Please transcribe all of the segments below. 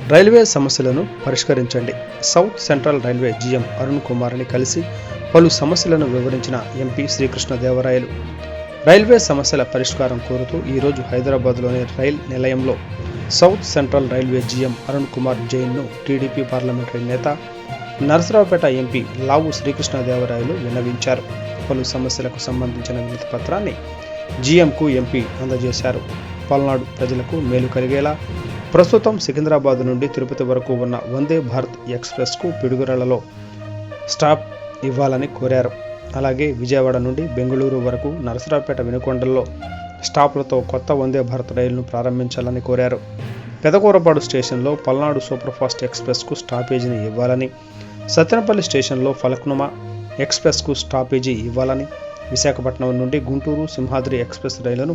Railway సమస్యలను పరిష్కరించండి. South central railway GM Arun కుమార్ని కలిసి పలు సమస్యలను వివరించిన ఎంపీ శ్రీకృష్ణదేవరాయలు రైల్వే సమస్యల పరిష్కారం కోరుతూ ఈరోజు హైదరాబాద్లోని రైల్ నిలయంలో south central railway GM Arun Kumar జైన్ను టీడీపీ పార్లమెంటరీ నేత నరసరావుపేట ఎంపీ లావు శ్రీకృష్ణదేవరాయలు విన్నవించారు. పలు సమస్యలకు సంబంధించిన వినతి పత్రాన్ని జీఎంకు ఎంపీ అందజేశారు. పల్నాడు ప్రజలకు మేలు కలిగేలా ప్రస్తుతం సికింద్రాబాద్ నుండి తిరుపతి వరకు ఉన్న వందే భారత్ ఎక్స్ప్రెస్కు పిడుగురాళ్లలో స్టాప్ ఇవ్వాలని కోరారు. అలాగే విజయవాడ నుండి బెంగళూరు వరకు నరసరావుపేట వినుకొండల్లో స్టాప్లతో కొత్త వందే భారత్ రైలును ప్రారంభించాలని కోరారు. పెదకూరపాడు స్టేషన్లో పల్నాడు సూపర్ఫాస్ట్ ఎక్స్ప్రెస్కు స్టాపేజీని ఇవ్వాలని, సత్తెనపల్లి స్టేషన్లో ఫలక్నుమా ఎక్స్ప్రెస్కు స్టాపేజీ ఇవ్వాలని, విశాఖపట్నం నుండి గుంటూరు సింహాద్రి ఎక్స్ప్రెస్ రైలును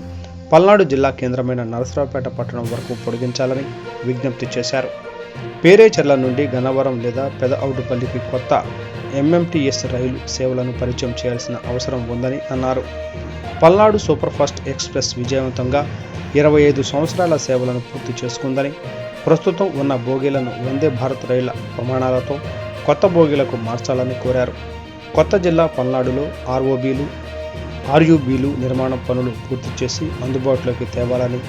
పల్నాడు జిల్లా కేంద్రమైన నరసరావుపేట పట్టణం వరకు పొడిగించాలని విజ్ఞప్తి చేశారు. పేరేచెర్ల నుండి గన్నవరం లేదా పెదఔడుపల్లికి కొత్త ఎంఎంటీఎస్ రైలు సేవలను పరిచయం చేయాల్సిన అవసరం ఉందని అన్నారు. పల్నాడు సూపర్ఫాస్ట్ ఎక్స్ప్రెస్ విజయవంతంగా 25 సంవత్సరాల సేవలను పూర్తి చేసుకుందని, ప్రస్తుతం ఉన్న బోగీలను వందే భారత్ రైళ్ల ప్రమాణాలతో కొత్త బోగీలకు మార్చాలని కోరారు. కొత్త జిల్లా పల్నాడులో ఆర్యూబీలు నిర్మాణం పనులు పూర్తి చేసి అందుబాటులోకి తేవాలని,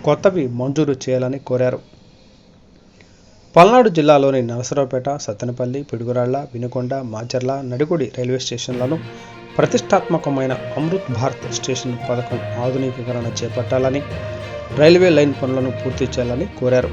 కొత్తవి మంజూరు చేయాలని కోరారు. పల్నాడు జిల్లాలోని నరసరావుపేట, సత్తెనపల్లి, పిడుగురాళ్ల, వినుకొండ, మాచర్ల, నడిగుడి రైల్వే స్టేషన్లను ప్రతిష్టాత్మకమైన అమృత్ భారత్ స్టేషన్ పథకం ఆధునికీకరణ చేపట్టాలని, రైల్వే లైన్ పనులను పూర్తి చేయాలని కోరారు.